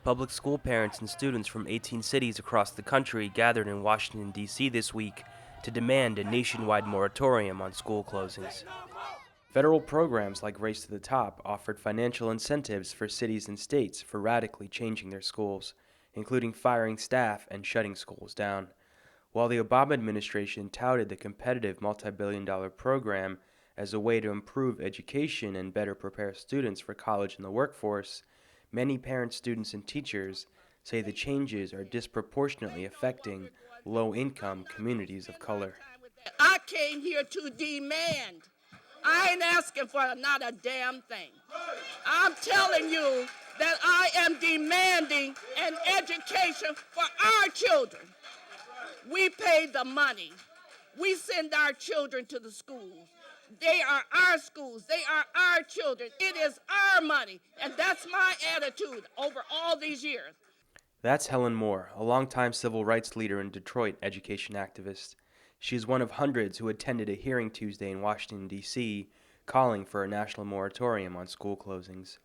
Public school parents and students from 18 cities across the country gathered in Washington, D.C. this week to demand a nationwide moratorium on school closings. Federal programs like Race to the Top offered financial incentives for cities and states for radically changing their schools, including firing staff and shutting schools down. While the Obama administration touted the competitive multi-billion-dollar program as a way to improve education and better prepare students for college and the workforce, many parents, students, and teachers say the changes are disproportionately affecting low-income communities of color. I came here to demand. I ain't asking for not a damn thing. I'm telling you that I am demanding an education for our children. We pay the money. We send our children to the schools. They are our schools. They are our children. It is our money. And that's my attitude over all these years. That's Helen Moore, a longtime civil rights leader and Detroit education activist. She is one of hundreds who attended a hearing Tuesday in Washington, D.C., calling for a national moratorium on school closings.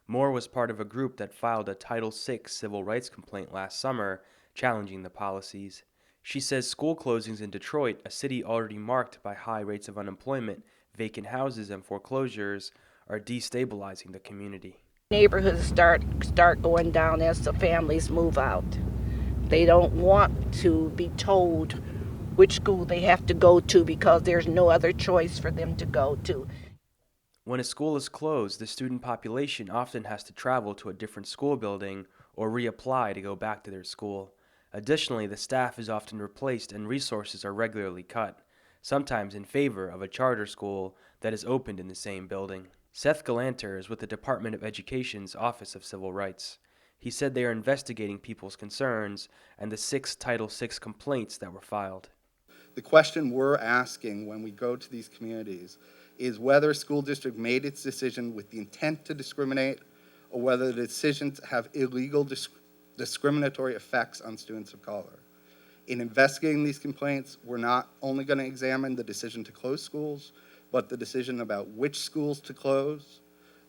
Moore was part of a group that filed a Title VI civil rights complaint last summer challenging the policies. She says school closings in Detroit, a city already marked by high rates of unemployment, vacant houses, and foreclosures, are destabilizing the community. Neighborhoods start going down as the families move out. They don't want to be told which school they have to go to because there's no other choice for them to go to. When a school is closed, the student population often has to travel to a different school building or reapply to go back to their school. Additionally, the staff is often replaced and resources are regularly cut, sometimes in favor of a charter school that is opened in the same building. Seth Galanter is with the Department of Education's Office of Civil Rights. He said they are investigating people's concerns and the 6 Title VI complaints that were filed. The question we're asking when we go to these communities is whether a school district made its decision with the intent to discriminate or whether the decisions have illegal discriminatory effects on students of color. In investigating these complaints, we're not only going to examine the decision to close schools, but the decision about which schools to close,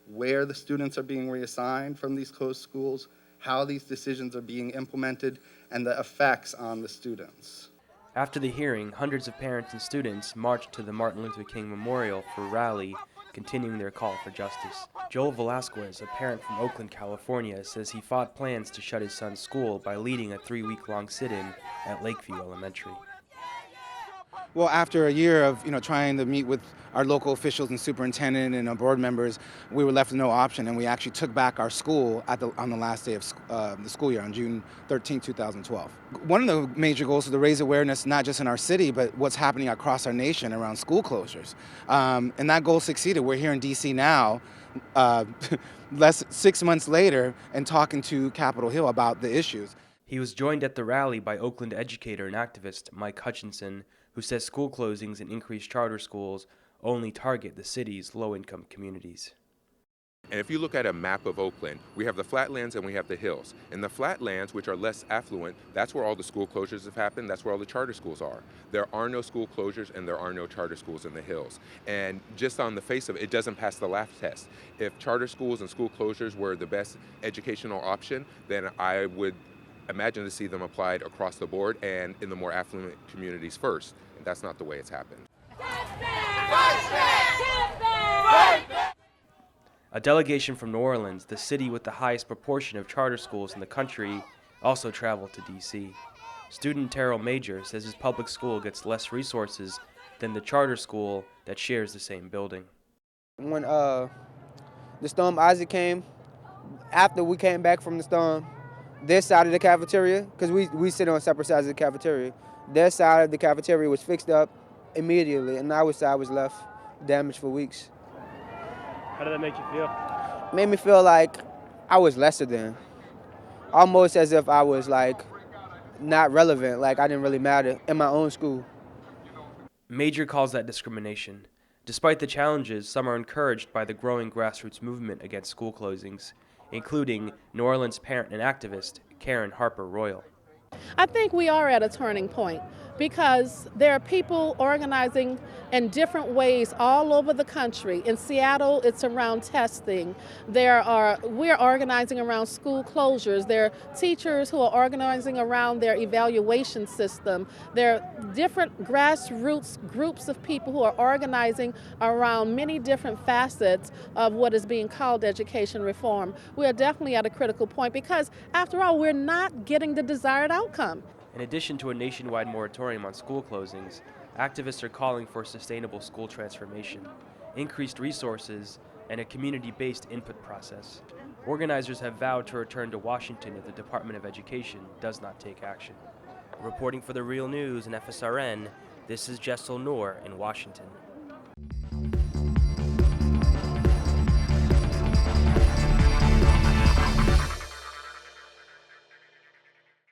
where the students are being reassigned from these closed schools, how these decisions are being implemented, and the effects on the students. After the hearing, hundreds of parents and students marched to the Martin Luther King Memorial for a rally, continuing their call for justice. Joel Velasquez, a parent from Oakland, California, says he fought plans to shut his son's school by leading a 3-week-long sit-in at Lakeview Elementary. Well, after a year of trying to meet with our local officials and superintendent and our board members, we were left with no option, and we actually took back our school on the last day of the school year on June 13, 2012. One of the major goals is to raise awareness not just in our city, but what's happening across our nation around school closures. And that goal succeeded. We're here in D.C. now, 6 months later, and talking to Capitol Hill about the issues. He was joined at the rally by Oakland educator and activist Mike Hutchinson, who says school closings and increased charter schools only target the city's low-income communities. And if you look at a map of Oakland, we have the flatlands and we have the hills. In the flatlands, which are less affluent, that's where all the school closures have happened. That's where all the charter schools are. There are no school closures and there are no charter schools in the hills. And just on the face of it, it doesn't pass the laugh test. If charter schools and school closures were the best educational option, then I would imagine to see them applied across the board and in the more affluent communities first. And that's not the way it's happened. A delegation from New Orleans, the city with the highest proportion of charter schools in the country, also traveled to D.C. Student Terrell Major says his public school gets less resources than the charter school that shares the same building. When the storm Isaac came, after we came back from the storm, their side of the cafeteria, because we sit on separate sides of the cafeteria, their side of the cafeteria was fixed up immediately, and our side was left damaged for weeks. How did that make you feel? It made me feel like I was lesser than, almost as if I was not relevant, like I didn't really matter in my own school. Major calls that discrimination. Despite the challenges, some are encouraged by the growing grassroots movement against school closings, including New Orleans parent and activist Karen Harper Royal. I think we are at a turning point. because there are people organizing in different ways all over the country. In Seattle, it's around testing. We're organizing around school closures. There are teachers who are organizing around their evaluation system. There are different grassroots groups of people who are organizing around many different facets of what is being called education reform. We are definitely at a critical point because, after all, we're not getting the desired outcome. In addition to a nationwide moratorium on school closings, activists are calling for sustainable school transformation, increased resources, and a community-based input process. Organizers have vowed to return to Washington if the Department of Education does not take action. Reporting for The Real News and FSRN, this is Jessel Noor in Washington.